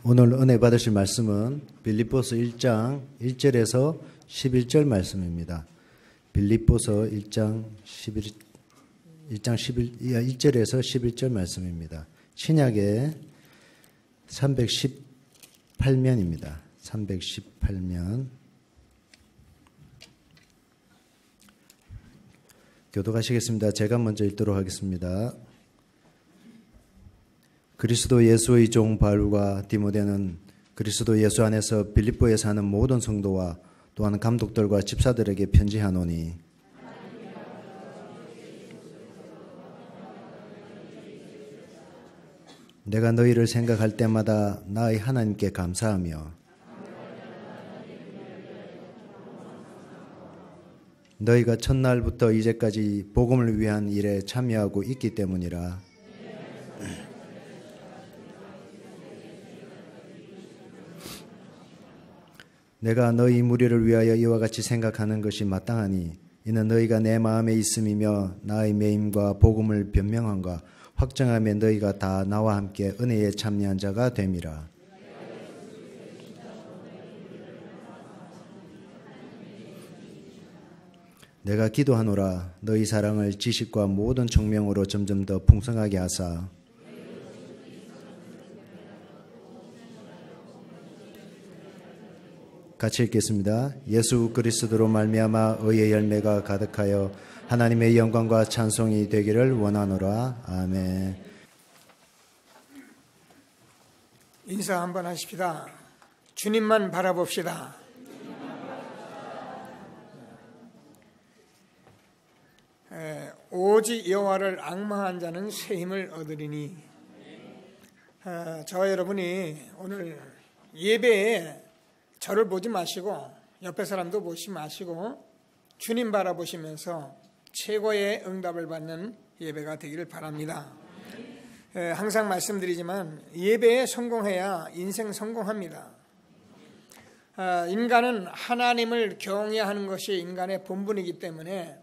오늘 은혜 받으실 말씀은 빌립보서 1장 1절에서 11절 말씀입니다. 빌립보서 1장 1절에서 11절 말씀입니다. 신약의 318면입니다. 318면. 교독하시겠습니다. 제가 먼저 읽도록 하겠습니다. 그리스도 예수의 종 바울과 디모데는 그리스도 예수 안에서 빌립보에 사는 모든 성도와 또한 감독들과 집사들에게 편지하노니 내가 너희를 생각할 때마다 나의 하나님께 감사하며 너희가 첫날부터 이제까지 복음을 위한 일에 참여하고 있기 때문이라. 내가 너희 무리를 위하여 이와 같이 생각하는 것이 마땅하니 이는 너희가 내 마음에 있음이며 나의 매임과 복음을 변명함과 확정함에 너희가 다 나와 함께 은혜에 참여한 자가 됨이라. 내가 기도하노라 너희 사랑을 지식과 모든 총명으로 점점 더 풍성하게 하사 같이 읽겠습니다. 예수 그리스도로 말미암아 의의 열매가 가득하여 하나님의 영광과 찬송이 되기를 원하노라. 아멘. 인사 한번 하십시다. 주님만 바라봅시다. 오직 여호와를 앙망한 자는 새 힘을 얻으리니. 저와 여러분이 오늘 예배에 저를 보지 마시고 옆에 사람도 보지 마시고 주님 바라보시면서 최고의 응답을 받는 예배가 되기를 바랍니다. 항상 말씀드리지만 예배에 성공해야 인생 성공합니다. 인간은 하나님을 경외하는 것이 인간의 본분이기 때문에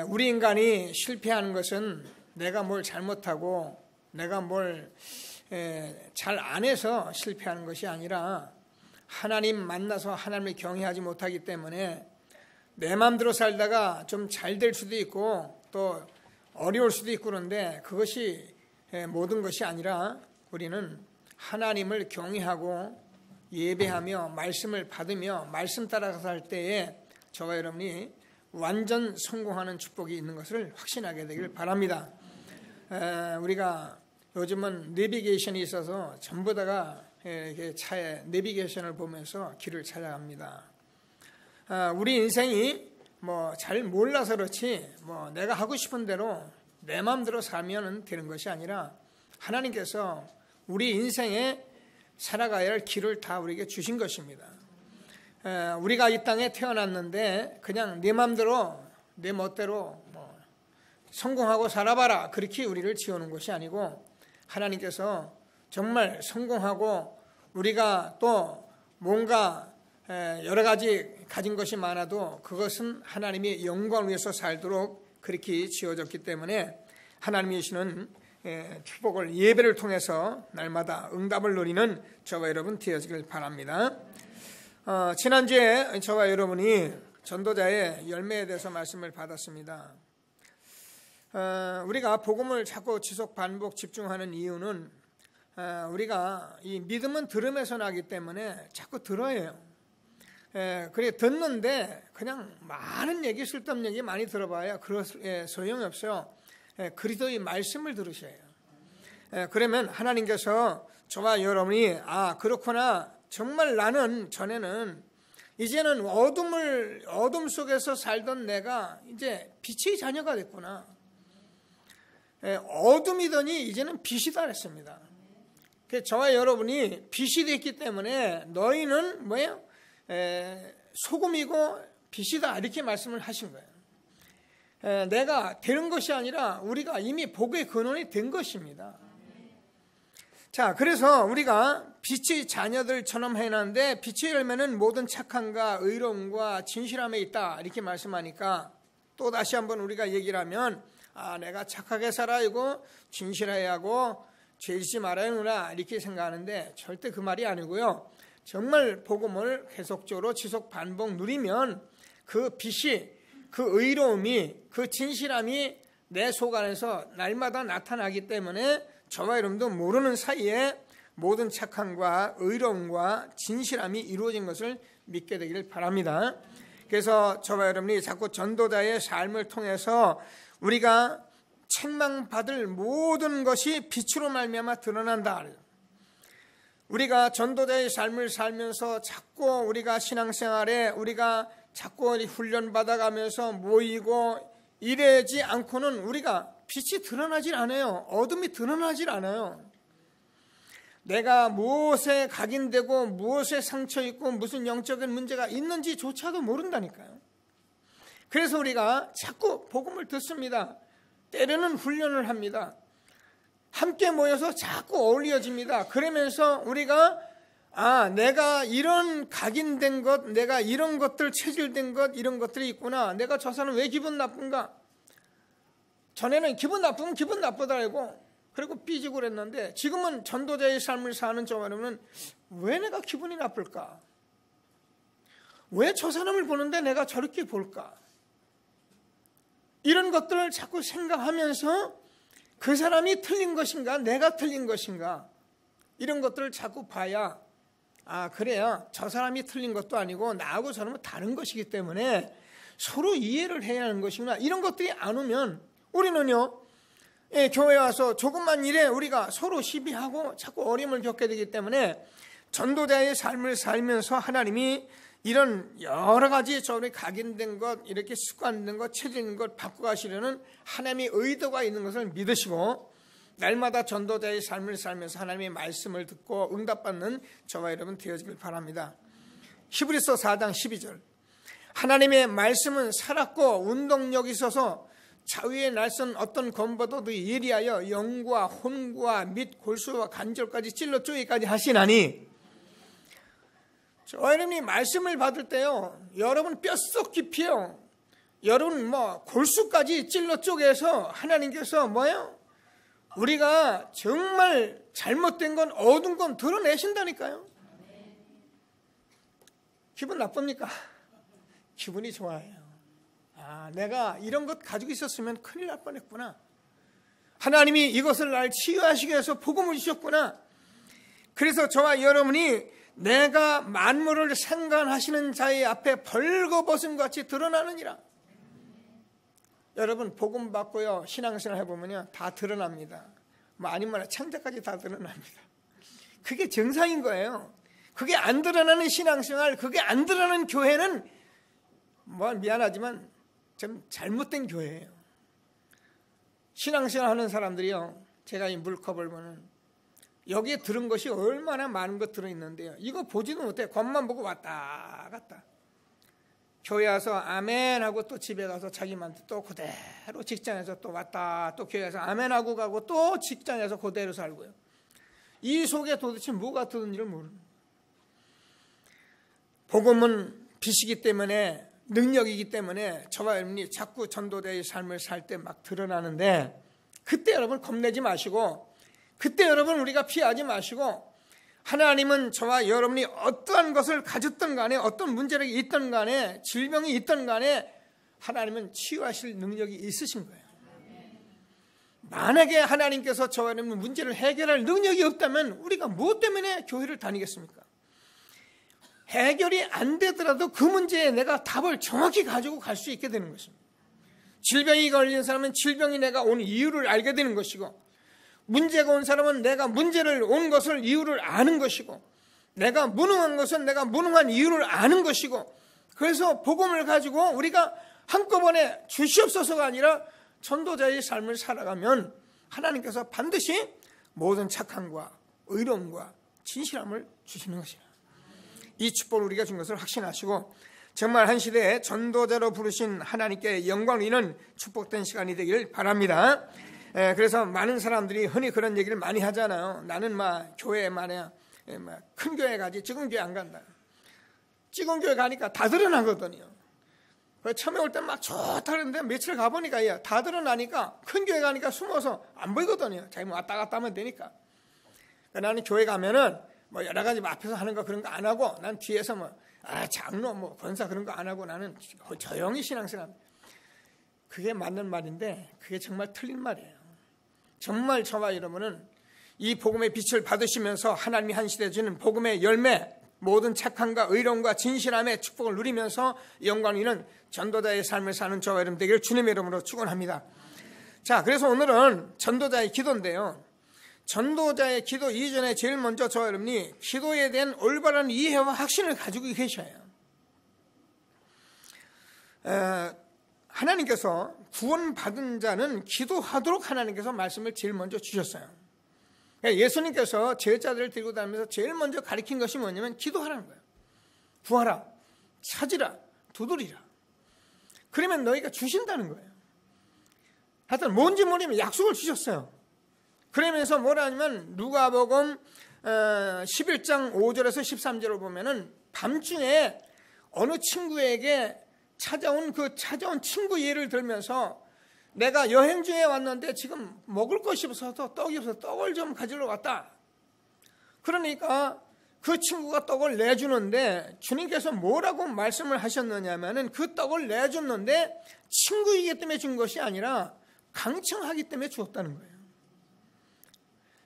우리 인간이 실패하는 것은 내가 뭘 잘못하고 내가 뭘 잘 안 해서 실패하는 것이 아니라 하나님 만나서 하나님을 경외하지 못하기 때문에 내 마음대로 살다가 좀 잘 될 수도 있고 또 어려울 수도 있고 그런데 그것이 모든 것이 아니라 우리는 하나님을 경외하고 예배하며 말씀을 받으며 말씀 따라서 살 때에 저와 여러분이 완전 성공하는 축복이 있는 것을 확신하게 되길 바랍니다. 우리가 요즘은 내비게이션이 있어서 전부 다가 차에 내비게이션을 보면서 길을 찾아갑니다. 우리 인생이 잘 몰라서 그렇지 내가 하고 싶은 대로 내 마음대로 살면 되는 것이 아니라 하나님께서 우리 인생에 살아가야 할 길을 다 우리에게 주신 것입니다. 우리가 이 땅에 태어났는데 그냥 내 마음대로 내 멋대로 성공하고 살아봐라 그렇게 우리를 지어놓은 것이 아니고 하나님께서 정말 성공하고 우리가 또 뭔가 여러 가지 가진 것이 많아도 그것은 하나님의 영광을 위해서 살도록 그렇게 지어졌기 때문에 하나님이 주시는 축복을 예배를 통해서 날마다 응답을 누리는 저와 여러분 되어지길 바랍니다. 지난주에 저와 여러분이 전도자의 열매에 대해서 말씀을 받았습니다. 우리가 복음을 자꾸 지속 반복 집중하는 이유는 우리가 이 믿음은 들음에서 나기 때문에 자꾸 들어요. 그래 듣는데 그냥 많은 얘기 쓸데없는 얘기 많이 들어봐야 소용이 없어요. 그리스도의 말씀을 들으셔요. 그러면 하나님께서 저와 여러분이 그렇구나 정말 나는 전에는 이제는 어둠 속에서 살던 내가 이제 빛의 자녀가 됐구나. 어둠이더니 이제는 빛이다 그랬습니다. 저와 여러분이 빛이 됐기 때문에 너희는 뭐예요? 소금이고 빛이다 이렇게 말씀을 하신 거예요. 내가 되는 것이 아니라 우리가 이미 복의 근원이 된 것입니다. 자, 그래서 우리가 빛의 자녀들처럼 해놨는데 빛의 열매는 모든 착함과 의로움과 진실함에 있다 이렇게 말씀하니까 또 다시 한번 우리가 얘기를 하면 내가 착하게 살아야 하고 진실해야 하고 죄 짓지 말아요누나 이렇게 생각하는데 절대 그 말이 아니고요. 정말 복음을 계속적으로 지속 반복 누리면 그 빛이, 그 의로움이, 그 진실함이 내 속 안에서 날마다 나타나기 때문에 저와 여러분도 모르는 사이에 모든 착함과 의로움과 진실함이 이루어진 것을 믿게 되기를 바랍니다. 그래서 저와 여러분이 자꾸 전도자의 삶을 통해서 우리가 책망받을 모든 것이 빛으로 말미암아 드러난다. 우리가 전도자의 삶을 살면서 자꾸 우리가 신앙생활에 우리가 자꾸 훈련받아가면서 모이고 이러지 않고는 우리가 빛이 드러나질 않아요. 어둠이 드러나질 않아요. 내가 무엇에 각인되고 무엇에 상처 있고 무슨 영적인 문제가 있는지조차도 모른다니까요. 그래서 우리가 자꾸 복음을 듣습니다. 때로는 훈련을 합니다. 함께 모여서 자꾸 어울려집니다. 그러면서 우리가 내가 이런 각인된 것, 내가 이런 것들 체질된 것, 이런 것들이 있구나. 내가 저 사람 왜 기분 나쁜가? 전에는 기분 나쁘면 기분 나쁘다고 그리고 삐지고 그랬는데 지금은 전도자의 삶을 사는 저와 여러분은 왜 내가 기분이 나쁠까? 왜 저 사람을 보는데 내가 저렇게 볼까? 이런 것들을 자꾸 생각하면서 그 사람이 틀린 것인가? 내가 틀린 것인가? 이런 것들을 자꾸 봐야 그래야 저 사람이 틀린 것도 아니고 나하고 저놈은 다른 것이기 때문에 서로 이해를 해야 하는 것이구나. 이런 것들이 안 오면 우리는요, 교회에 와서 조금만 일에 우리가 서로 시비하고 자꾸 어려움을 겪게 되기 때문에 전도자의 삶을 살면서 하나님이 이런 여러 가지 저를 각인된 것, 이렇게 습관된 것, 체질된 것 바꿔 가시려는 하나님의 의도가 있는 것을 믿으시고 날마다 전도자의 삶을 살면서 하나님의 말씀을 듣고 응답받는 저와 여러분 되어지길 바랍니다. 히브리서 4장 12절 하나님의 말씀은 살았고 운동력이 있어서 자위의 날선 어떤 검보다도 예리하여 영과 혼과 및 골수와 관절까지 찔러 쪼개기까지 하시나니 저와 여러분이 말씀을 받을 때요, 여러분 뼛속 깊이요, 여러분 골수까지 찔러 쪼개서 하나님께서 우리가 정말 잘못된 건 어두운 건 드러내신다니까요. 기분 나쁩니까? 기분이 좋아요. 내가 이런 것 가지고 있었으면 큰일 날 뻔했구나. 하나님이 이것을 날 치유하시기 위해서 복음을 주셨구나. 그래서 저와 여러분이 내가 만물을 생관하시는 자의 앞에 벌거벗은 것 같이 드러나느니라. 여러분 복음 받고요 신앙생활 해보면요 다 드러납니다. 아니면 창자까지 다 드러납니다. 그게 정상인 거예요. 그게 안 드러나는 신앙생활, 그게 안 드러나는 교회는 미안하지만 좀 잘못된 교회예요. 신앙생활 하는 사람들이요, 제가 이 물컵을 보는 여기에 들은 것이 얼마나 많은 것 들어있는데요, 이거 보지도 못해. 겉만 보고 왔다 갔다. 교회 와서 아멘 하고 또 집에 가서 자기만도 또 그대로 직장에서 또 왔다, 또 교회 와서 아멘 하고 가고 또 직장에서 그대로 살고요. 이 속에 도대체 뭐가 드는지를 모르는 거예요. 복음은 빛이기 때문에, 능력이기 때문에 저와 여러분이 자꾸 전도자의 삶을 살 때 막 드러나는데, 그때 여러분 겁내지 마시고, 그때 여러분 우리가 피하지 마시고, 하나님은 저와 여러분이 어떠한 것을 가졌던 간에, 어떤 문제가 있던 간에, 질병이 있던 간에 하나님은 치유하실 능력이 있으신 거예요. 만약에 하나님께서 저와 여러분 문제를 해결할 능력이 없다면 우리가 무엇 때문에 교회를 다니겠습니까? 해결이 안 되더라도 그 문제에 내가 답을 정확히 가지고 갈 수 있게 되는 것입니다. 질병이 걸린 사람은 질병이 내가 온 이유를 알게 되는 것이고, 문제가 온 사람은 내가 문제를 온 것을 이유를 아는 것이고, 내가 무능한 것은 내가 무능한 이유를 아는 것이고, 그래서 복음을 가지고 우리가 한꺼번에 주시옵소서가 아니라 전도자의 삶을 살아가면 하나님께서 반드시 모든 착함과 의로움과 진실함을 주시는 것이다. 이 축복을 우리가 준 것을 확신하시고 정말 한 시대에 전도자로 부르신 하나님께 영광을 이는 축복된 시간이 되길 바랍니다. 그래서 많은 사람들이 흔히 그런 얘기를 많이 하잖아요. 나는 교회에 큰 교회 가지 지금 교회 안 간다. 지금 교회 가니까 다 드러나거든요. 처음에 올 때 막 좋다 그랬는데 며칠 가보니까 다 드러나니까 큰 교회 가니까 숨어서 안 보이거든요. 자기 왔다 갔다 하면 되니까. 나는 교회 가면은 뭐 여러 가지 앞에서 하는 거 그런 거 안 하고 난 뒤에서 장로 뭐 권사 그런 거 안 하고 나는 조용히 신앙생활합니다. 그게 맞는 말인데 그게 정말 틀린 말이에요. 정말 저와 여러분은 이 복음의 빛을 받으시면서 하나님이 한 시대에 주는 복음의 열매, 모든 착함과 의로움과 진실함의 축복을 누리면서 영광 있는 전도자의 삶을 사는 저와 여러분 되기를 주님의 이름으로 축원합니다. 자, 그래서 오늘은 전도자의 기도인데요. 전도자의 기도 이전에 제일 먼저 저와 여러분이 기도에 대한 올바른 이해와 확신을 가지고 계셔야 해요. 하나님께서 구원받은 자는 기도하도록 하나님께서 말씀을 제일 먼저 주셨어요. 예수님께서 제자들을 들고 다니면서 제일 먼저 가르친 것이 뭐냐면 기도하라는 거예요. 구하라, 찾으라, 두드리라. 그러면 너희가 주신다는 거예요. 하여튼 뭔지 모르면 약속을 주셨어요. 그러면서 뭐라 하냐면 누가복음 11장 5절에서 13절을 보면은 밤중에 어느 친구에게 찾아온 친구 예를 들면서 내가 여행 중에 왔는데 지금 먹을 것이 없어서 떡이 없어서 떡을 좀 가지러 왔다. 그러니까 그 친구가 떡을 내주는데 주님께서 뭐라고 말씀을 하셨느냐면은 그 떡을 내줬는데 친구이기 때문에 준 것이 아니라 강청하기 때문에 주었다는 거예요.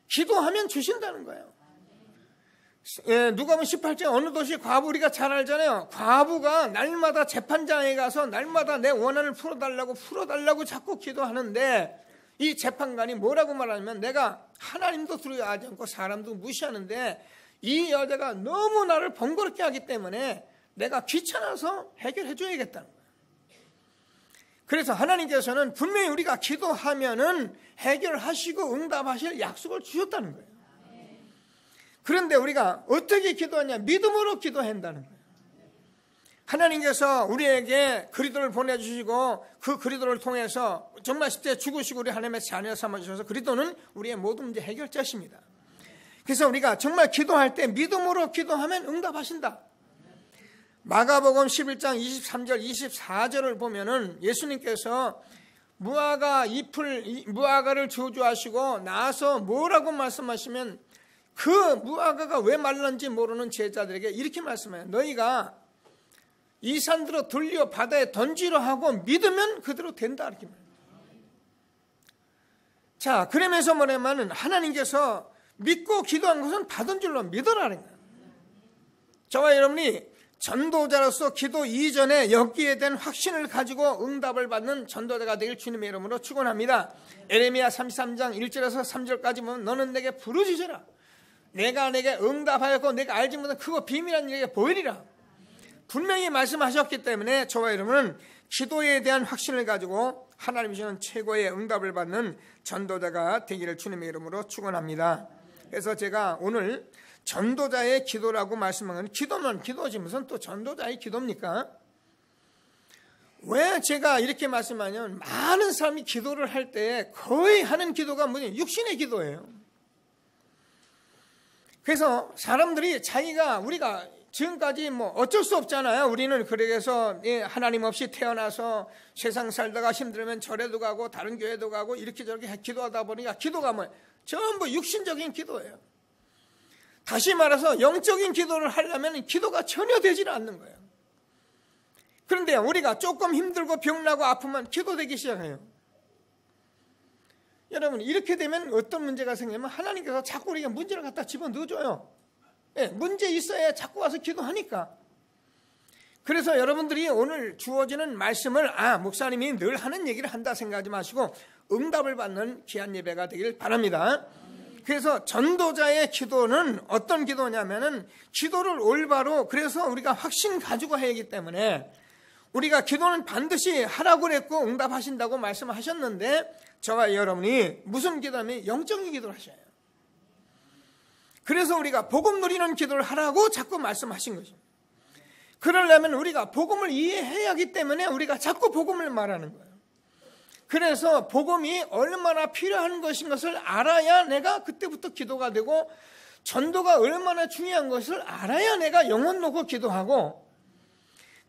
기도하면 주신다는 거예요. 누가복음 18장 어느 도시 과부 우리가 잘 알잖아요. 과부가 날마다 재판장에 가서 날마다 내 원한을 풀어달라고 자꾸 기도하는데 이 재판관이 뭐라고 말하냐면 내가 하나님도 두려워하지 않고 사람도 무시하는데 이 여자가 너무 나를 번거롭게 하기 때문에 내가 귀찮아서 해결해 줘야겠다는 거예요. 그래서 하나님께서는 분명히 우리가 기도하면은 해결하시고 응답하실 약속을 주셨다는 거예요. 그런데 우리가 어떻게 기도하냐? 믿음으로 기도한다는 거예요. 하나님께서 우리에게 그리스도를 보내주시고 그 그리스도를 통해서 정말 십자가에 죽으시고 우리 하나님의 자녀 삼아주셔서 그리스도는 우리의 모든 문제 해결자십니다. 그래서 우리가 정말 기도할 때 믿음으로 기도하면 응답하신다. 마가복음 11장 23절 24절을 보면은 예수님께서 무화과를 저주하시고 나서 뭐라고 말씀하시면 그 무화과가 왜 말랐는지 모르는 제자들에게 이렇게 말씀해요. 너희가 이 산들로 돌려 바다에 던지려 하고 믿으면 그대로 된다. 이렇게 말해요. 자, 그러면서 뭐냐면 하나님께서 믿고 기도한 것은 받은 줄로 믿으라는 거예요. 저와 여러분이 전도자로서 기도 이전에 여기에 대한 확신을 가지고 응답을 받는 전도자가 되길 주님의 이름으로 축원합니다. 에레미야 33장 1절에서 3절까지 보면 너는 내게 부르짖으라. 내가 내게 응답하였고 내가 알지 못한 크고 비밀한 일에게 보이리라. 분명히 말씀하셨기 때문에 저와 여러분은 기도에 대한 확신을 가지고 하나님이 주는 최고의 응답을 받는 전도자가 되기를 주님의 이름으로 축원합니다. 그래서 제가 오늘 전도자의 기도라고 말씀하는 기도는 기도지 무슨 또 전도자의 기도입니까? 왜 제가 이렇게 말씀하냐면 많은 사람이 기도를 할 때 거의 하는 기도가 뭐냐? 육신의 기도예요. 그래서 사람들이 우리가 지금까지 뭐 어쩔 수 없잖아요. 우리는 그래서 하나님 없이 태어나서 세상 살다가 힘들면 절에도 가고 다른 교회도 가고 이렇게 저렇게 기도하다 보니까 기도가 뭐 전부 육신적인 기도예요. 다시 말해서 영적인 기도를 하려면 기도가 전혀 되질 않는 거예요. 그런데 우리가 조금 힘들고 병나고 아프면 기도되기 시작해요. 여러분 이렇게 되면 어떤 문제가 생기냐면 하나님께서 자꾸 우리가 문제를 갖다 집어넣어줘요. 문제 있어야 자꾸 와서 기도하니까. 그래서 여러분들이 오늘 주어지는 말씀을 목사님이 늘 하는 얘기를 한다 생각하지 마시고 응답을 받는 귀한 예배가 되길 바랍니다. 그래서 전도자의 기도는 어떤 기도냐면은 기도를 올바로 그래서 우리가 확신 가지고 해야 하기 때문에 우리가 기도는 반드시 하라고 그랬고 응답하신다고 말씀하셨는데 저와 여러분이 무슨 기도하면 영적인 기도를 하셔야 해요. 그래서 우리가 복음 누리는 기도를 하라고 자꾸 말씀하신 거죠. 그러려면 우리가 복음을 이해해야 하기 때문에 우리가 자꾸 복음을 말하는 거예요. 그래서 복음이 얼마나 필요한 것인 것을 알아야 내가 그때부터 기도가 되고 전도가 얼마나 중요한 것을 알아야 내가 영혼 놓고 기도하고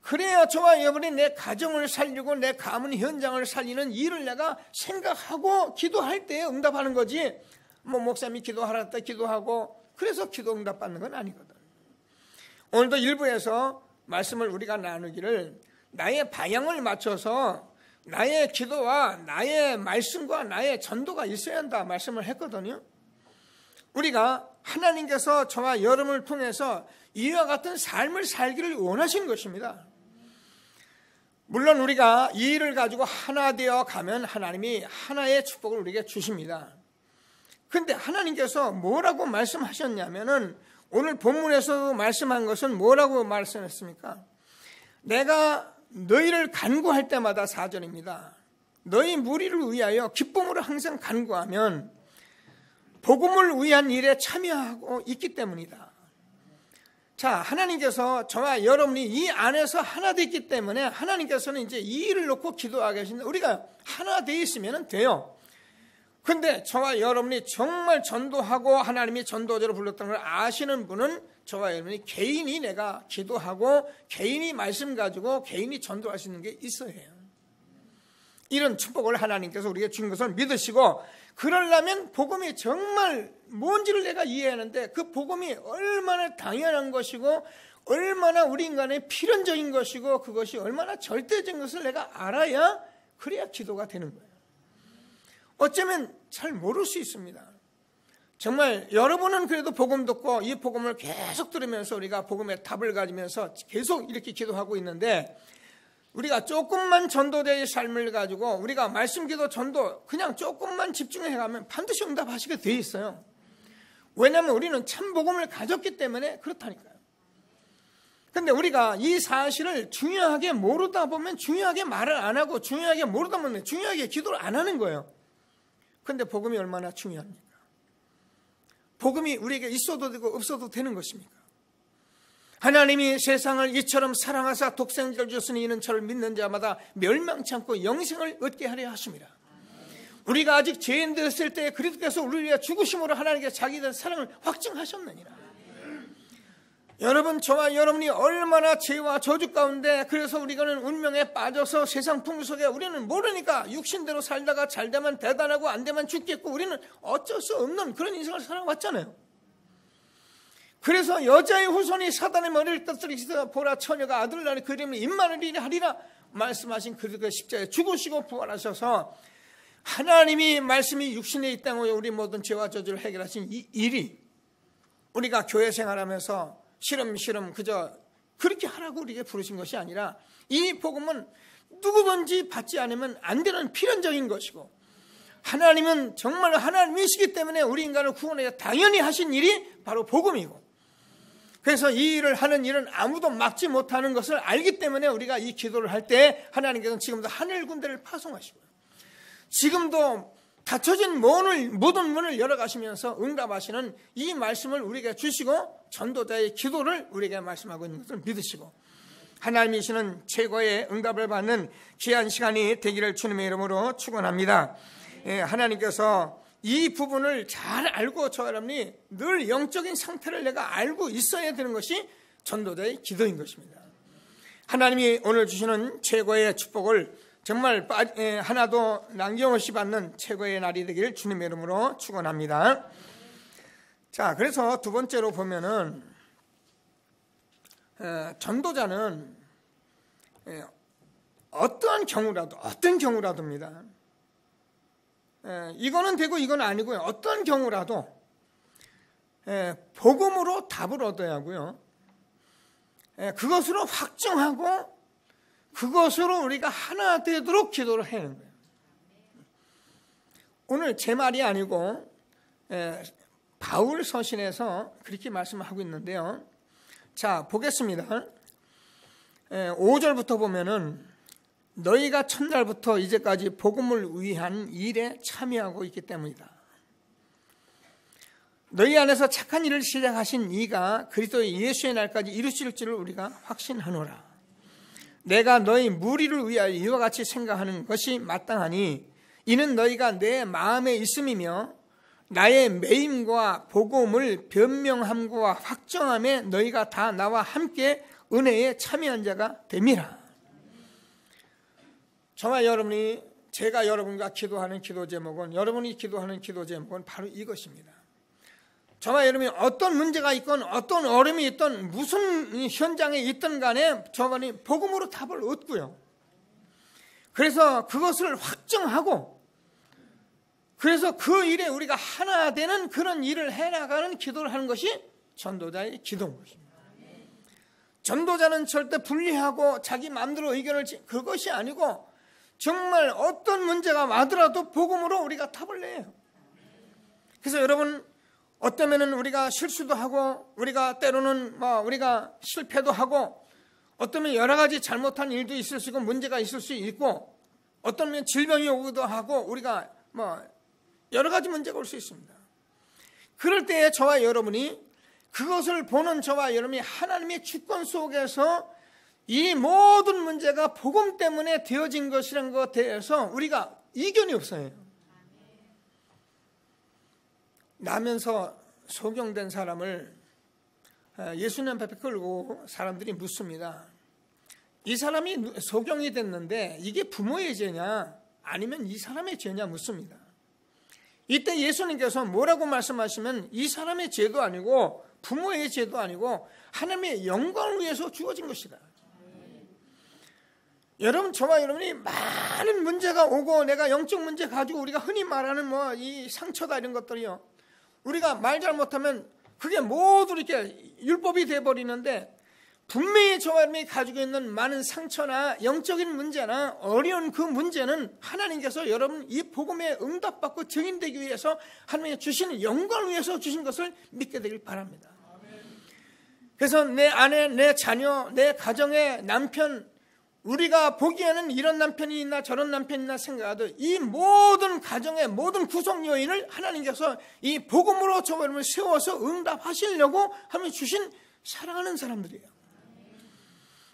그래야 저와 여러분이 내 가정을 살리고 내 가문 현장을 살리는 일을 내가 생각하고 기도할 때 응답하는 거지 뭐 목사님이 기도하라 했다 기도하고 그래서 기도 응답 받는 건 아니거든. 오늘도 일부에서 말씀을 우리가 나누기를 나의 방향을 맞춰서 나의 기도와 나의 말씀과 나의 전도가 있어야 한다 말씀을 했거든요. 우리가 하나님께서 저와 여러분을 통해서 이와 같은 삶을 살기를 원하신 것입니다. 물론 우리가 이 일을 가지고 하나 되어 가면 하나님이 하나의 축복을 우리에게 주십니다. 그런데 하나님께서 뭐라고 말씀하셨냐면은 오늘 본문에서 말씀한 것은 뭐라고 말씀했습니까? 내가 너희를 간구할 때마다 4절입니다. 너희 무리를 위하여 기쁨으로 항상 간구하면 복음을 위한 일에 참여하고 있기 때문이다. 자, 하나님께서 저와 여러분이 이 안에서 하나 됐기 때문에 하나님께서는 이제 이 일을 놓고 기도하게 하신다. 우리가 하나 돼 있으면 돼요. 근데 저와 여러분이 정말 전도하고 하나님이 전도자로 불렀다는 걸 아시는 분은 저와 여러분이 개인이 내가 기도하고 개인이 말씀 가지고 개인이 전도할 수 있는 게 있어야 해요. 이런 축복을 하나님께서 우리에게 준 것을 믿으시고 그러려면 복음이 정말 뭔지를 내가 이해하는데 그 복음이 얼마나 당연한 것이고 얼마나 우리 인간의 필연적인 것이고 그것이 얼마나 절대적인 것을 내가 알아야 그래야 기도가 되는 거예요. 어쩌면 잘 모를 수 있습니다. 정말 여러분은 그래도 복음 듣고 이 복음을 계속 들으면서 우리가 복음의 답을 가지면서 계속 이렇게 기도하고 있는데 우리가 조금만 전도자의 삶을 가지고 우리가 말씀 기도 전도 그냥 조금만 집중해 가면 반드시 응답하시게 돼 있어요. 왜냐하면 우리는 참 복음을 가졌기 때문에 그렇다니까요. 근데 우리가 이 사실을 중요하게 모르다 보면 중요하게 말을 안 하고 중요하게 모르다 보면 중요하게 기도를 안 하는 거예요. 근데 복음이 얼마나 중요합니까? 복음이 우리에게 있어도 되고 없어도 되는 것입니까? 하나님이 세상을 이처럼 사랑하사 독생자를 주셨으니 이는 저를 믿는 자마다 멸망치 않고 영생을 얻게 하려 하십니다. 우리가 아직 죄인 되었을 때 그리스도께서 우리를 위해 죽으심으로 하나님께 자기에 대한 사랑을 확증하셨느니라. 여러분, 저와 여러분이 얼마나 죄와 저주 가운데 그래서 우리가는 운명에 빠져서 세상 풍요 속에 우리는 모르니까 육신대로 살다가 잘 되면 대단하고 안 되면 죽겠고 우리는 어쩔 수 없는 그런 인생을 살아왔잖아요. 그래서 여자의 후손이 사단의 머리를 떠들이시다 보라 처녀가 아들 낳으리 그 이름을 임마누엘이라 하리라 말씀하신 그리스도의 십자가에 죽으시고 부활하셔서 하나님이 말씀이 육신에 이 땅에 우리 모든 죄와 저주를 해결하신 이 일이 우리가 교회 생활하면서 시름시름 그저 그렇게 하라고 우리에게 부르신 것이 아니라 이 복음은 누구든지 받지 않으면 안 되는 필연적인 것이고 하나님은 정말 하나님이시기 때문에 우리 인간을 구원해 당연히 하신 일이 바로 복음이고 그래서 이 일을 하는 일은 아무도 막지 못하는 것을 알기 때문에 우리가 이 기도를 할 때 하나님께서는 지금도 하늘 군대를 파송하시고요. 지금도 닫혀진 모든 문을 열어가시면서 응답하시는 이 말씀을 우리에게 주시고 전도자의 기도를 우리에게 말씀하고 있는 것을 믿으시고 하나님이시는 최고의 응답을 받는 귀한 시간이 되기를 주님의 이름으로 축원합니다. 하나님께서 이 부분을 잘 알고 저 여러분이 늘 영적인 상태를 내가 알고 있어야 되는 것이 전도자의 기도인 것입니다. 하나님이 오늘 주시는 최고의 축복을 정말 하나도 남김없이 받는 최고의 날이 되기를 주님의 이름으로 축원합니다. 자, 그래서 두 번째로 보면은 전도자는 어떤 경우라도입니다. 이거는 되고 이건 아니고요. 어떤 경우라도 복음으로 답을 얻어야 하고요. 그것으로 확정하고 그것으로 우리가 하나 되도록 기도를 해야 하는 거예요. 오늘 제 말이 아니고 바울 서신에서 그렇게 말씀하고 있는데요. 자, 보겠습니다. 5절부터 보면은 너희가 첫날부터 이제까지 복음을 위한 일에 참여하고 있기 때문이다. 너희 안에서 착한 일을 시작하신 이가 그리스도의 예수의 날까지 이루실 줄을 우리가 확신하노라. 내가 너희 무리를 위하여 이와 같이 생각하는 것이 마땅하니 이는 너희가 내 마음에 있음이며 나의 매임과 복음을 변명함과 확정함에 너희가 다 나와 함께 은혜에 참여한 자가 됨이라. 저와 여러분이 제가 여러분과 기도하는 기도 제목은, 여러분이 기도하는 기도 제목은 바로 이것입니다. 저와 여러분이 어떤 문제가 있건 어떤 어려움이 있든 무슨 현장에 있든 간에 저번에 복음으로 답을 얻고요. 그래서 그것을 확정하고, 그래서 그 일에 우리가 하나 되는 그런 일을 해나가는 기도를 하는 것이 전도자의 기도인 것입니다. 전도자는 절대 분리하고 자기 마음대로 의견을 그것이 아니고 정말 어떤 문제가 와더라도 복음으로 우리가 답을 내요. 그래서 여러분, 어쩌면은 우리가 실수도 하고 우리가 때로는 우리가 실패도 하고 어쩌면 여러 가지 잘못한 일도 있을 수 있고 문제가 있을 수 있고 어쩌면 질병이 오기도 하고 우리가 여러 가지 문제가 올 수 있습니다. 그럴 때에 저와 여러분이 그것을 보는 저와 여러분이 하나님의 주권 속에서 이 모든 문제가 복음 때문에 되어진 것이라는 것에 대해서 우리가 이견이 없어요. 나면서 소경된 사람을 예수님 앞에 끌고 사람들이 묻습니다. 이 사람이 소경이 됐는데 이게 부모의 죄냐 아니면 이 사람의 죄냐 묻습니다. 이때 예수님께서 뭐라고 말씀하시면 이 사람의 죄도 아니고 부모의 죄도 아니고 하나님의 영광을 위해서 주어진 것이다. 여러분, 저와 여러분이 많은 문제가 오고 내가 영적 문제 가지고 우리가 흔히 말하는 이 상처다 이런 것들이요, 우리가 말 잘못하면 그게 모두 이렇게 율법이 돼버리는데 분명히 저와 여러분이 가지고 있는 많은 상처나 영적인 문제나 어려운 그 문제는 하나님께서 여러분 이 복음에 응답받고 증인되기 위해서 하나님이 주신 영광을 위해서 주신 것을 믿게 되길 바랍니다. 그래서 내 아내, 내 자녀, 내 가정의 남편, 우리가 보기에는 이런 남편이 있나 저런 남편이 있나 생각하도 이 모든 가정의 모든 구성 요인을 하나님께서 이 복음으로 저와 여러분을 세워서 응답하시려고 하나님이 주신 사랑하는 사람들이에요.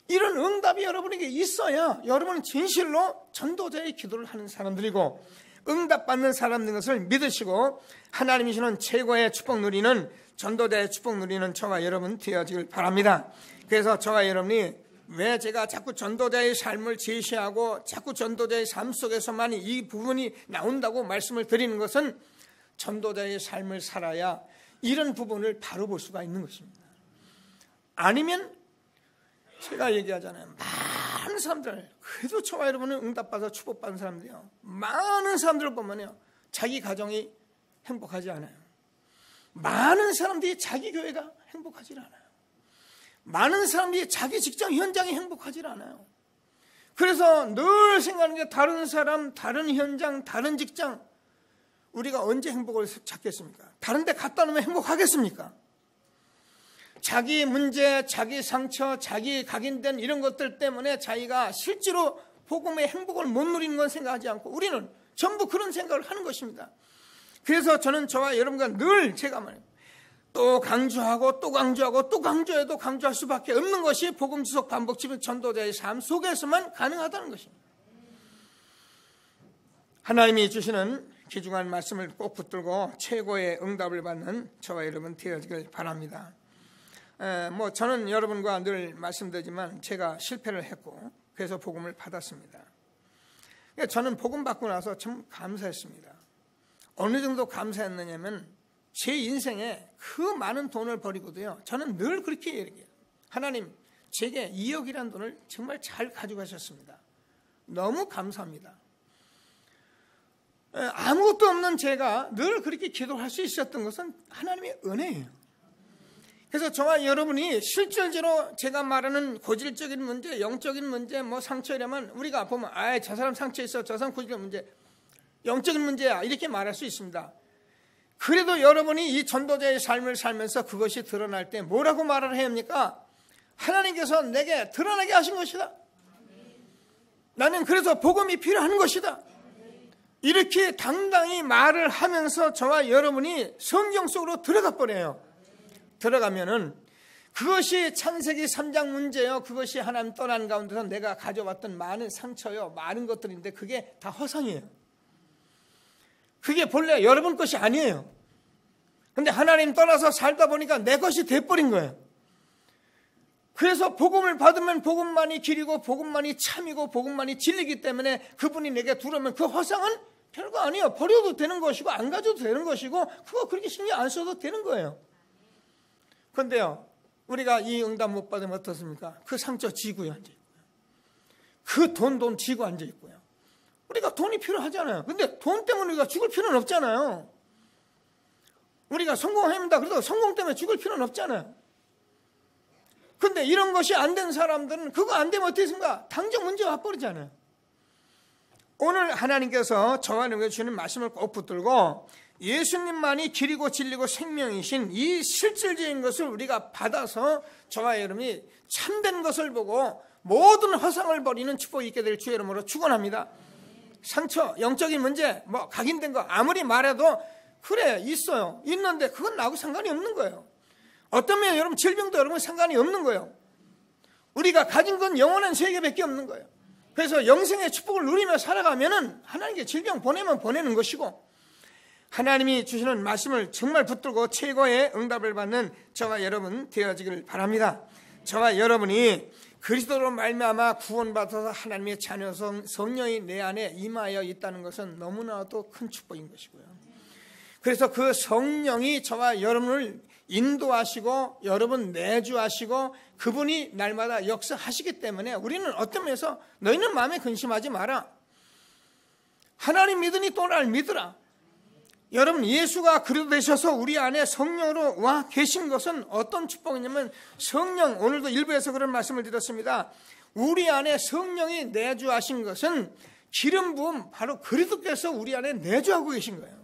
이런 응답이 여러분에게 있어야 여러분은 진실로 전도자의 기도를 하는 사람들이고 응답받는 사람인 것을 믿으시고 하나님이 주는 최고의 축복 누리는 전도자의 축복 누리는 저와 여러분 되어지길 바랍니다. 그래서 저와 여러분이 왜 제가 자꾸 전도자의 삶을 제시하고 자꾸 전도자의 삶 속에서만 이 부분이 나온다고 말씀을 드리는 것은 전도자의 삶을 살아야 이런 부분을 바로 볼 수가 있는 것입니다. 아니면 제가 얘기하잖아요. 많은 사람들, 그래도 저와 여러분은 응답받아 축복받은 사람들이요, 많은 사람들을 보면요 자기 가정이 행복하지 않아요. 많은 사람들이 자기 교회가 행복하지 않아요. 많은 사람들이 자기 직장 현장이 행복하지 않아요. 그래서 늘 생각하는 게 다른 사람, 다른 현장, 다른 직장, 우리가 언제 행복을 찾겠습니까? 다른 데 갔다 오면 행복하겠습니까? 자기 문제, 자기 상처, 자기 각인된 이런 것들 때문에 자기가 실제로 복음의 행복을 못 누리는 건 생각하지 않고 우리는 전부 그런 생각을 하는 것입니다. 그래서 저는 저와 여러분과 늘 제가 말해요. 또 강조하고 또 강조하고 또 강조해도 강조할 수밖에 없는 것이 복음 지속 반복 집행 전도자의 삶 속에서만 가능하다는 것입니다. 하나님이 주시는 귀중한 말씀을 꼭 붙들고 최고의 응답을 받는 저와 여러분 되어지길 바랍니다. 저는 여러분과 늘 말씀드리지만 제가 실패를 했고 그래서 복음을 받았습니다. 저는 복음 받고 나서 참 감사했습니다. 어느 정도 감사했느냐면 제 인생에 그 많은 돈을 버리고도요, 저는 늘 그렇게 얘기해요. 하나님, 제게 2억이라는 돈을 정말 잘 가져가셨습니다. 너무 감사합니다. 아무것도 없는 제가 늘 그렇게 기도할 수 있었던 것은 하나님의 은혜예요. 그래서 저와 여러분이 실질적으로 제가 말하는 고질적인 문제, 영적인 문제, 상처 이라면 우리가 보면 저 사람 상처 있어, 저 사람 고질적인 문제, 영적인 문제야 이렇게 말할 수 있습니다. 그래도 여러분이 이 전도자의 삶을 살면서 그것이 드러날 때 뭐라고 말을 해야 합니까? 하나님께서 내게 드러나게 하신 것이다. 나는 그래서 복음이 필요한 것이다. 이렇게 당당히 말을 하면서 저와 여러분이 성경 속으로 들어가 버려요. 들어가면은 그것이 창세기 3장 문제요, 그것이 하나님 떠난 가운데서 내가 가져왔던 많은 상처요, 많은 것들인데 그게 다 허상이에요. 그게 본래 여러분 것이 아니에요. 근데 하나님 떠나서 살다 보니까 내 것이 돼버린 거예요. 그래서 복음을 받으면 복음만이 길이고 복음만이 참이고 복음만이 진리이기 때문에 그분이 내게 들어오면 그 화상은 별거 아니에요. 버려도 되는 것이고 안 가져도 되는 것이고 그거 그렇게 신경 안 써도 되는 거예요. 그런데요, 우리가 이 응답 못 받으면 어떻습니까? 그 상처 지고 앉아있고요. 그 돈 지고 앉아있고요. 우리가 돈이 필요하잖아요. 근데 돈 때문에 우리가 죽을 필요는 없잖아요. 우리가 성공합니다. 그래도 성공 때문에 죽을 필요는 없잖아요. 근데 이런 것이 안 된 사람들은 그거 안 되면 어떻게 했습니까? 당장 문제 와버리잖아요. 오늘 하나님께서 저와 여러분에게 주시는 말씀을 꼭 붙들고 예수님만이 길이고 진리고 생명이신 이 실질적인 것을 우리가 받아서 저와 여러분이 참된 것을 보고 모든 허상을 버리는 축복이 있게 될 주의 이름으로 축원합니다. 상처, 영적인 문제, 각인된 거 아무리 말해도 그래 있어요. 있는데 그건 나하고 상관이 없는 거예요. 어떤 면에 여러분 질병도 여러분 상관이 없는 거예요. 우리가 가진 건 영원한 세계밖에 없는 거예요. 그래서 영생의 축복을 누리며 살아가면은 하나님께 질병 보내면 보내는 것이고 하나님이 주시는 말씀을 정말 붙들고 최고의 응답을 받는 저와 여러분 되어지기를 바랍니다. 저와 여러분이 그리스도로 말미암아 구원받아서 하나님의 자녀 성령이 내 안에 임하여 있다는 것은 너무나도 큰 축복인 것이고요. 그래서 그 성령이 저와 여러분을 인도하시고 여러분 내주하시고 그분이 날마다 역사하시기 때문에 우리는 어떤 면에서 너희는 마음에 근심하지 마라. 하나님 믿으니 또 날 믿으라. 여러분 예수가 그리스도 되셔서 우리 안에 성령으로 와 계신 것은 어떤 축복이냐면 성령, 오늘도 일부에서 그런 말씀을 드렸습니다. 우리 안에 성령이 내주하신 것은 기름 부음, 바로 그리스도께서 우리 안에 내주하고 계신 거예요.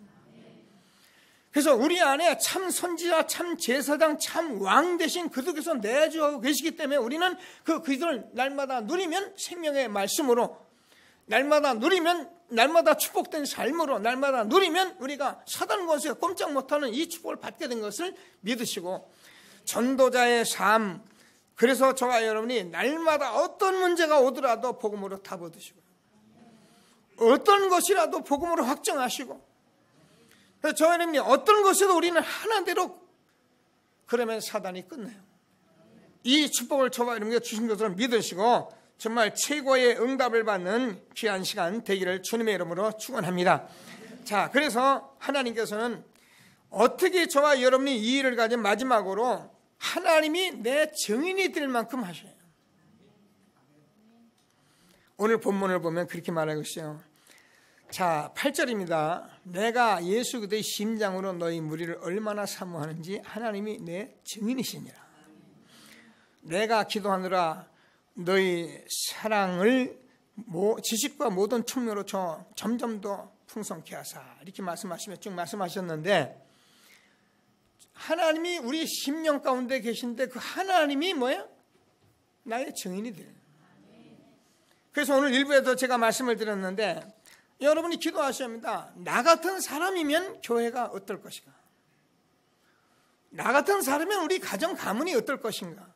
그래서 우리 안에 참 선지자, 참 제사장, 참 왕 되신 그리스도께서 내주하고 계시기 때문에 우리는 그 그리스도를 날마다 누리면 생명의 말씀으로, 날마다 누리면 날마다 축복된 삶으로, 날마다 누리면 우리가 사단 권세가 꼼짝 못하는 이 축복을 받게 된 것을 믿으시고 전도자의 삶, 그래서 저와 여러분이 날마다 어떤 문제가 오더라도 복음으로 답 얻으시고 어떤 것이라도 복음으로 확정하시고, 그래서 저와 여러분이 어떤 것에도 우리는 하나대로, 그러면 사단이 끝나요. 이 축복을 저와 여러분에게 주신 것을 믿으시고 정말 최고의 응답을 받는 귀한 시간 되기를 주님의 이름으로 축원합니다. 자, 그래서 하나님께서는 어떻게 저와 여러분이 이 일을 가진 마지막으로 하나님이 내 증인이 될 만큼 하셔요. 오늘 본문을 보면 그렇게 말하고 있어요. 자, 8절입니다. 내가 예수 그리스도의 심장으로 너희 무리를 얼마나 사모하는지 하나님이 내 증인이시니라. 내가 기도하느라 너희 사랑을 지식과 모든 측면으로 점점 더 풍성케 하사, 이렇게 말씀하시며 쭉 말씀하셨는데 하나님이 우리 심령 가운데 계신데 그 하나님이 뭐예요? 나의 증인이 돼요. 그래서 오늘 일부에도 제가 말씀을 드렸는데 여러분이 기도하셔야 합니다. 나 같은 사람이면 교회가 어떨 것인가? 나 같은 사람이면 우리 가정 가문이 어떨 것인가?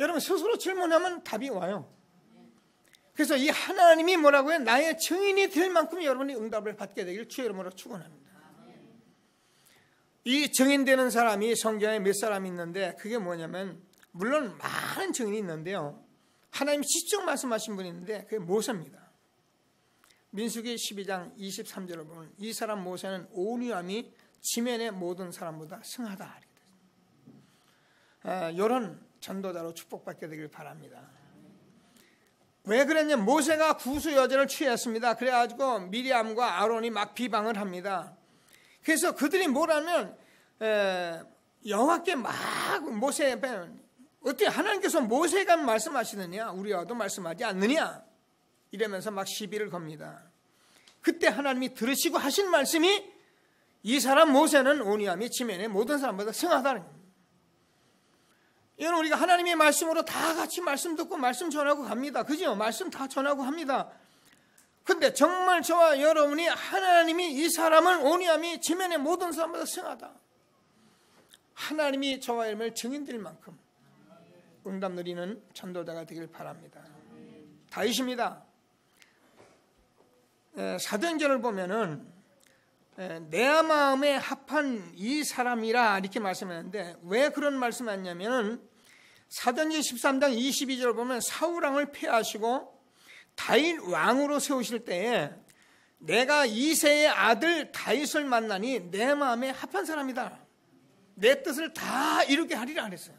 여러분 스스로 질문하면 답이 와요. 그래서 이 하나님이 뭐라고요? 나의 증인이 될 만큼 여러분이 응답을 받게 되길 주의 이름으로 축원합니다. 이 증인되는 사람이 성경에 몇 사람이 있는데 그게 뭐냐면, 물론 많은 증인이 있는데요, 하나님이 직접 말씀하신 분이 있는데 그게 모세입니다. 민수기 12장 23절을 보면 이 사람 모세는 온유함이 지면의 모든 사람보다 승하다. 이런 전도자로 축복받게 되길 바랍니다. 왜 그랬냐면 모세가 구수 여자를 취했습니다. 그래가지고 미리암과 아론이 막 비방을 합니다. 그래서 그들이 뭐라면 여호와께 막 모세, 어떻게 하나님께서 모세가 말씀하시느냐, 우리와도 말씀하지 않느냐, 이러면서 막 시비를 겁니다. 그때 하나님이 들으시고 하신 말씀이 이 사람 모세는 온유함이 지면의 모든 사람보다 승하다는 겁니다. 이건 우리가 하나님의 말씀으로 다 같이 말씀 듣고 말씀 전하고 갑니다. 그죠? 말씀 다 전하고 합니다. 근데 정말 저와 여러분이 하나님이 이 사람은 온유함이 지면의 모든 사람보다 승하다, 하나님이 저와 여러분을 증인될 만큼 응답 누리는 전도자가 되길 바랍니다. 다윗입니다. 사도행전을 보면은 내 마음에 합한 이 사람이라 이렇게 말씀하는데 왜 그런 말씀을 했냐면은 사도행전 13장 22절 보면 사울 왕을 폐하시고 다윗 왕으로 세우실 때에 내가 이새의 아들 다윗을 만나니 내 마음에 합한 사람이다. 내 뜻을 다 이루게 하리라 그랬어요.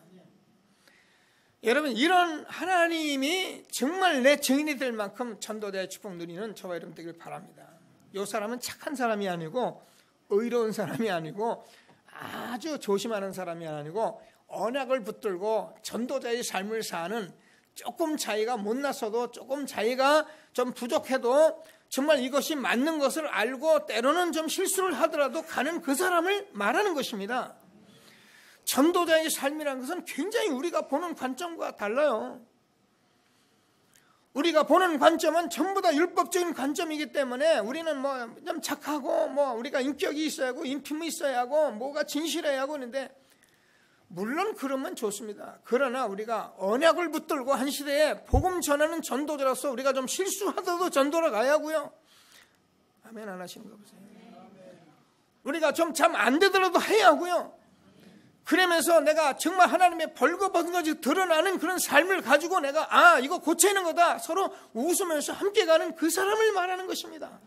여러분, 이런 하나님이 정말 내 증인이 될 만큼 전도자의 축복 누리는 저와 여러분 되길 바랍니다. 이 사람은 착한 사람이 아니고 의로운 사람이 아니고 아주 조심하는 사람이 아니고 언약을 붙들고 전도자의 삶을 사는, 조금 자기가 못났어도 조금 자기가 좀 부족해도 정말 이것이 맞는 것을 알고 때로는 좀 실수를 하더라도 가는 그 사람을 말하는 것입니다. 전도자의 삶이라는 것은 굉장히 우리가 보는 관점과 달라요. 우리가 보는 관점은 전부 다 율법적인 관점이기 때문에 우리는 뭐 좀 착하고 뭐 우리가 인격이 있어야 하고 인품이 있어야 하고 뭐가 진실해야 하고 하는데, 물론 그러면 좋습니다. 그러나 우리가 언약을 붙들고 한 시대에 복음 전하는 전도자로서 우리가 좀 실수하더라도 전도를 가야 하고요. 아멘 안 하시는 거 보세요. 우리가 좀 참 안 되더라도 해야 하고요. 그러면서 내가 정말 하나님의 벌거벗은 것이 드러나는 그런 삶을 가지고 내가 이거 고치는 거다 서로 웃으면서 함께 가는 그 사람을 말하는 것입니다.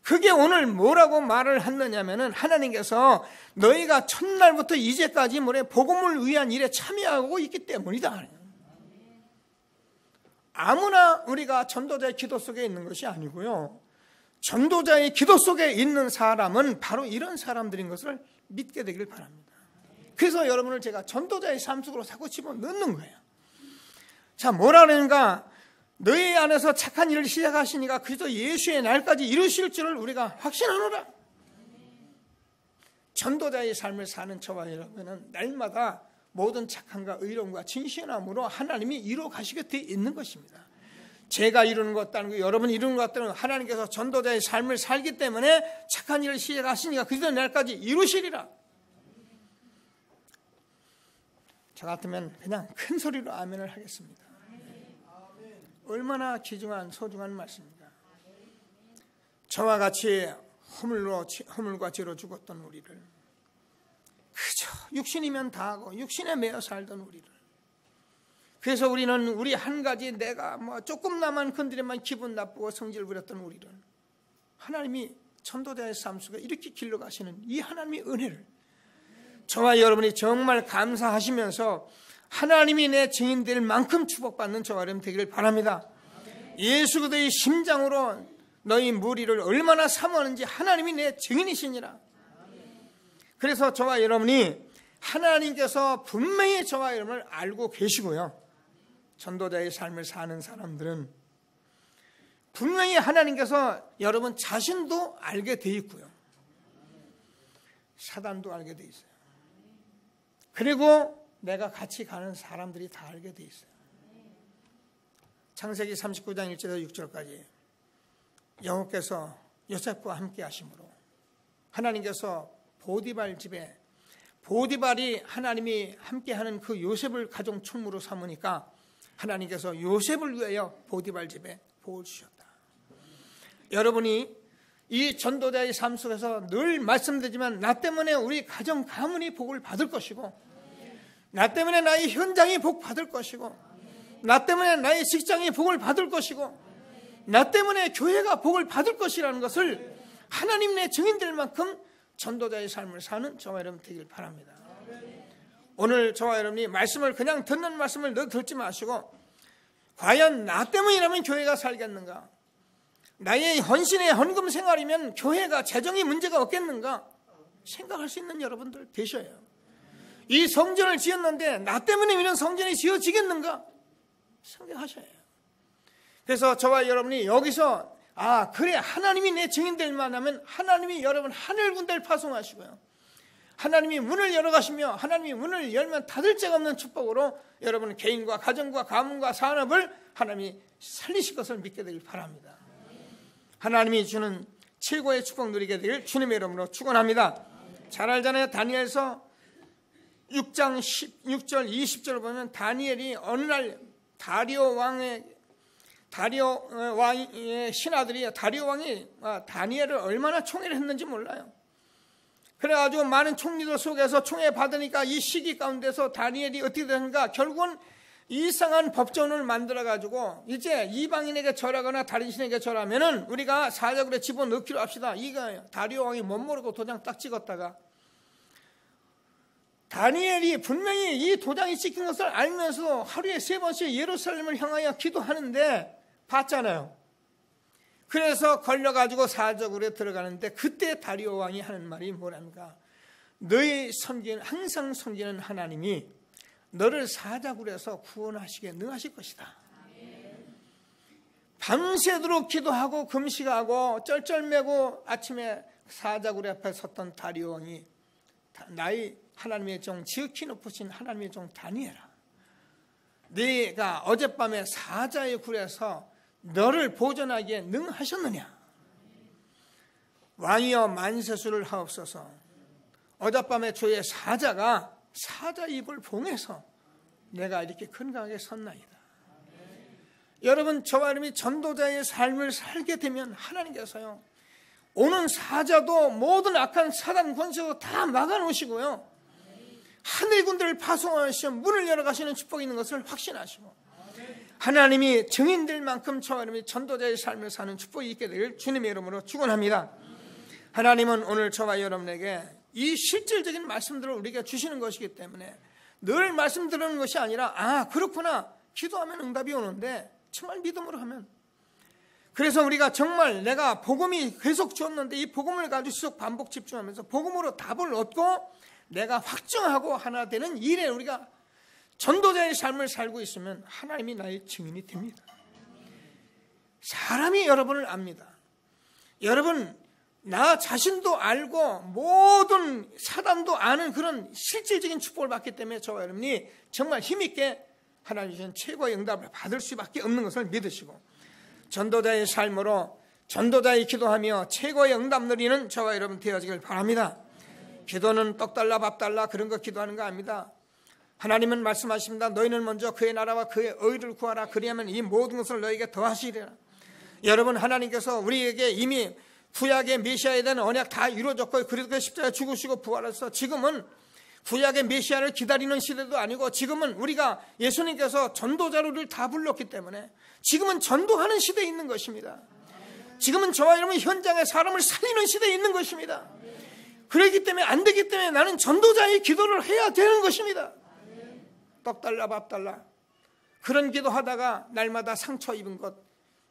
그게 오늘 뭐라고 말을 했느냐면은 하나님께서 너희가 첫날부터 이제까지 복음을 위한 일에 참여하고 있기 때문이다. 아무나 우리가 전도자의 기도 속에 있는 것이 아니고요. 전도자의 기도 속에 있는 사람은 바로 이런 사람들인 것을 믿게 되길 바랍니다. 그래서 여러분을 제가 전도자의 삶 속으로 자꾸 집어넣는 거예요. 자, 뭐라 그러는가? 너희 안에서 착한 일을 시작하시니까 그리스도 예수의 날까지 이루실 줄을 우리가 확신하노라. 전도자의 삶을 사는 저와 여러분은 날마다 모든 착함과 의로움과 진실함으로 하나님이 이루어 가시게 되어 있는 것입니다. 제가 이루는 것 같다는 거, 여러분이 이루는 것 같다는 거, 하나님께서 전도자의 삶을 살기 때문에 착한 일을 시작하시니까 그리스도 날까지 이루시리라. 저 같으면 그냥 큰 소리로 아멘을 하겠습니다. 얼마나 귀중한 소중한 말씀입니다. 저와 같이 허물과 죄로 죽었던 우리를, 그저 육신이면 다 하고 육신에 매여 살던 우리를, 그래서 우리는 우리 한 가지 내가 조금나만 건드리면 기분 나쁘고 성질 부렸던 우리를 하나님이 전도자의 삶 속에 이렇게 길러 가시는 이 하나님의 은혜를 저와 여러분이 정말 감사하시면서 하나님이 내 증인 될 만큼 축복받는 저와 여러분 되기를 바랍니다. 예수 그리스도의 심장으로 너희 무리를 얼마나 사모하는지 하나님이 내 증인이시니라. 그래서 저와 여러분이 하나님께서 분명히 저와 여러분을 알고 계시고요. 전도자의 삶을 사는 사람들은 분명히 하나님께서 여러분 자신도 알게 돼 있고요. 사단도 알게 돼 있어요. 그리고 내가 같이 가는 사람들이 다 알게 돼 있어요. 창세기 39장 1절에서 6절까지 여호와께서 요셉과 함께 하심으로 하나님께서 보디발 집에, 보디발이 하나님이 함께하는 그 요셉을 가정 총무로 삼으니까 하나님께서 요셉을 위하여 보디발 집에 복을 주셨다. 여러분이 이 전도자의 삶 속에서 늘 말씀드리지만 나 때문에 우리 가정 가문이 복을 받을 것이고, 나 때문에 나의 현장이 복 받을 것이고, 나 때문에 나의 직장이 복을 받을 것이고, 나 때문에 교회가 복을 받을 것이라는 것을 하나님 내 증인될 만큼 전도자의 삶을 사는 저와 여러분 되길 바랍니다. 오늘 저와 여러분이 말씀을 그냥 듣는 말씀을 늘 듣지 마시고, 과연 나 때문이라면 교회가 살겠는가? 나의 헌신의 헌금 생활이면 교회가 재정이 문제가 없겠는가? 생각할 수 있는 여러분들 되셔요. 이 성전을 지었는데 나 때문에 이런 성전이 지어지겠는가? 생각하셔야 해요. 그래서 저와 여러분이 여기서 그래 하나님이 내 증인될 만하면 하나님이 여러분 하늘 군대를 파송하시고요, 하나님이 문을 열어가시며 하나님이 문을 열면 닫을 데가 없는 축복으로 여러분 개인과 가정과 가문과 산업을 하나님이 살리실 것을 믿게 되길 바랍니다. 하나님이 주는 최고의 축복 누리게 되길 주님의 이름으로 축원합니다. 잘 알잖아요. 다니엘서 6장 16절 20절을 보면 다니엘이 어느 날 다리오 왕의 신하들이 다리오 왕이 다니엘을 얼마나 총애를 했는지 몰라요. 그래가지고 많은 총리들 속에서 총회 받으니까 이 시기 가운데서 다니엘이 어떻게 되는가, 결국은 이상한 법전을 만들어가지고 이제 이방인에게 절하거나 다른 신에게 절하면은 우리가 사자굴에 집어넣기로 합시다. 이거예요. 다리오 왕이 못 모르고 도장 딱 찍었다가 다니엘이 분명히 이 도장이 찍힌 것을 알면서 하루에 3번씩 예루살렘을 향하여 기도하는데 봤잖아요. 그래서 걸려가지고 사자굴에 들어가는데 그때 다리오 왕이 하는 말이 뭐랍니까? 너희 섬기는, 항상 섬기는 하나님이 너를 사자굴에서 구원하시게 능하실 것이다. 밤새도록 기도하고 금식하고 쩔쩔매고 아침에 사자굴 앞에 섰던 다리오 왕이 나의 하나님의 종, 지극히 높으신 하나님의 종 다니엘아, 네가 어젯밤에 사자의 굴에서 너를 보존하기에 능하셨느냐? 왕이여 만세수를 하옵소서. 어젯밤에 주의 사자가 사자 입을 봉해서 내가 이렇게 건강하게 섰나이다. 여러분, 저와 여러분이 전도자의 삶을 살게 되면 하나님께서요, 오는 사자도 모든 악한 사단 권세도 다 막아놓으시고요, 하늘 군대를 파송하시며 문을 열어가시는 축복이 있는 것을 확신하시고, 하나님이 증인들만큼 저와 여러분이 전도자의 삶을 사는 축복이 있게 되길 주님의 이름으로 축원합니다. 하나님은 오늘 저와 여러분에게 이 실질적인 말씀들을 우리에게 주시는 것이기 때문에 늘 말씀 들으는 것이 아니라, 아 그렇구나, 기도하면 응답이 오는데 정말 믿음으로 하면, 그래서 우리가 정말 내가 복음이 계속 주었는데 이 복음을 가지고 계속 반복 집중하면서 복음으로 답을 얻고 내가 확정하고 하나 되는 일에 우리가 전도자의 삶을 살고 있으면 하나님이 나의 증인이 됩니다. 사람이 여러분을 압니다. 여러분, 나 자신도 알고 모든 사단도 아는 그런 실질적인 축복을 받기 때문에 저와 여러분이 정말 힘있게 하나님 주신 최고의 응답을 받을 수밖에 없는 것을 믿으시고, 전도자의 삶으로 전도자의 기도하며 최고의 응답 누리는 저와 여러분 되어지길 바랍니다. 기도는 떡 달라 밥 달라 그런 거 기도하는 거 아닙니다. 하나님은 말씀하십니다. 너희는 먼저 그의 나라와 그의 의를 구하라. 그리하면 이 모든 것을 너희에게 더하시리라. 여러분, 하나님께서 우리에게 이미 구약의 메시아에 대한 언약 다 이루어졌고, 그리스도의 십자가에 죽으시고 부활해서 지금은 구약의 메시아를 기다리는 시대도 아니고, 지금은 우리가 예수님께서 전도자로 우리를 다 불렀기 때문에 지금은 전도하는 시대에 있는 것입니다. 지금은 저와 여러분 현장에 사람을 살리는 시대에 있는 것입니다. 그렇기 때문에 안 되기 때문에 나는 전도자의 기도를 해야 되는 것입니다. 떡 달라 밥 달라 그런 기도하다가 날마다 상처 입은 것,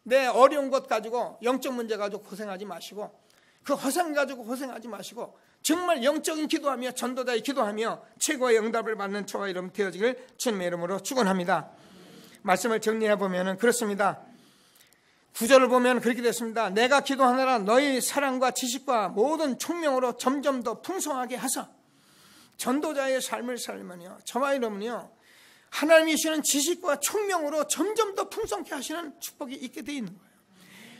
내 어려운 것 가지고 영적 문제 가지고 고생하지 마시고, 그 허상 가지고 고생하지 마시고 정말 영적인 기도하며 전도자의 기도하며 최고의 응답을 받는 저와 여러분 되어지길 주님의 이름으로 축원합니다. 말씀을 정리해 보면 그렇습니다. 9절을 보면 그렇게 됐습니다. 내가 기도하느라 너희 사랑과 지식과 모든 총명으로 점점 더 풍성하게 하사. 전도자의 삶을 살면요, 저와 여러분이요, 하나님이 주시는 지식과 총명으로 점점 더 풍성케 하시는 축복이 있게 되어 있는 거예요.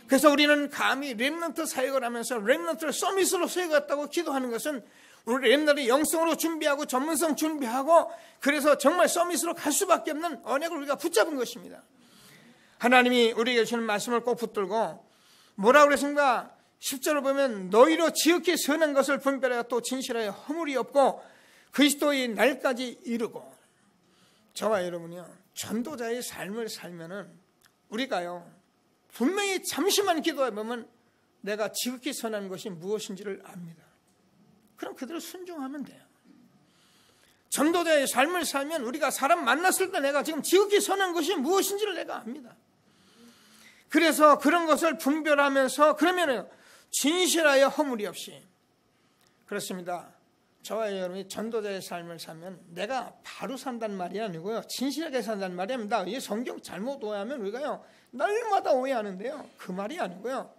그래서 우리는 감히 렘넌트 사역을 하면서 렘넌트를 서밋으로 세워갔다고 기도하는 것은 우리 렘넌트를 영성으로 준비하고 전문성 준비하고, 그래서 정말 서밋으로 갈 수밖에 없는 언약을 우리가 붙잡은 것입니다. 하나님이 우리에게 주는 말씀을 꼭 붙들고 뭐라고 그랬습니까? 10절을 보면 너희로 지극히 선한 것을 분별하여 또 진실하여 허물이 없고 그리스도의 날까지 이르고. 저와 여러분이요, 전도자의 삶을 살면은 우리가요 분명히 잠시만 기도해보면 내가 지극히 선한 것이 무엇인지를 압니다. 그럼 그대로 순종하면 돼요. 전도자의 삶을 살면 우리가 사람 만났을 때 내가 지금 지극히 선한 것이 무엇인지를 내가 압니다. 그래서 그런 것을 분별하면서 그러면은 진실하여 허물이 없이. 그렇습니다. 저와 여러분이 전도자의 삶을 살면 내가 바로 산다는 말이 아니고요, 진실하게 산다는 말이 아닙니다. 이 성경 잘못 오해하면 우리가요 날마다 오해하는데요, 그 말이 아니고요,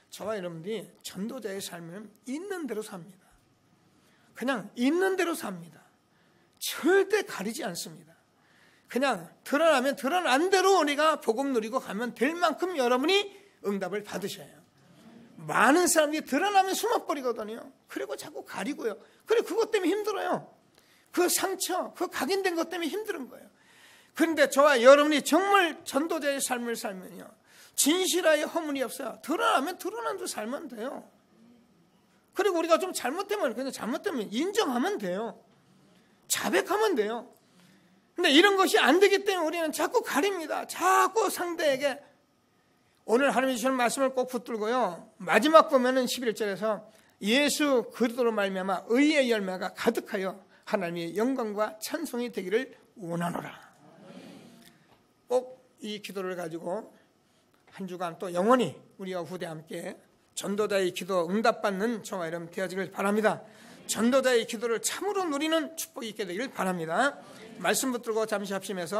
저와 여러분들이 전도자의 삶을 있는 대로 삽니다. 그냥 있는 대로 삽니다. 절대 가리지 않습니다. 그냥 드러나면 드러난 대로 우리가 복음 누리고 가면 될 만큼 여러분이 응답을 받으셔야 해요. 많은 사람들이 드러나면 숨어버리거든요. 그리고 자꾸 가리고요. 그리고 그것 때문에 힘들어요. 그 상처, 그 각인된 것 때문에 힘든 거예요. 그런데 저와 여러분이 정말 전도자의 삶을 살면요, 진실하여 허물이 없어요. 드러나면 드러난 대로 살면 돼요. 그리고 우리가 좀 잘못되면 그냥 잘못되면 인정하면 돼요. 자백하면 돼요. 근데 이런 것이 안 되기 때문에 우리는 자꾸 가립니다. 자꾸 상대에게. 오늘 하나님이 주시는 말씀을 꼭 붙들고요. 마지막 보면은 11절에서 예수 그리스도로 말미암아 의의 열매가 가득하여 하나님의 영광과 찬송이 되기를 원하노라. 꼭 이 기도를 가지고 한 주간 또 영원히 우리와 후대 함께 전도자의 기도 응답받는 저와 여러분 되어지길 바랍니다. 전도자의 기도를 참으로 누리는 축복이 있게 되기를 바랍니다. 말씀 붙들고 잠시 합심해서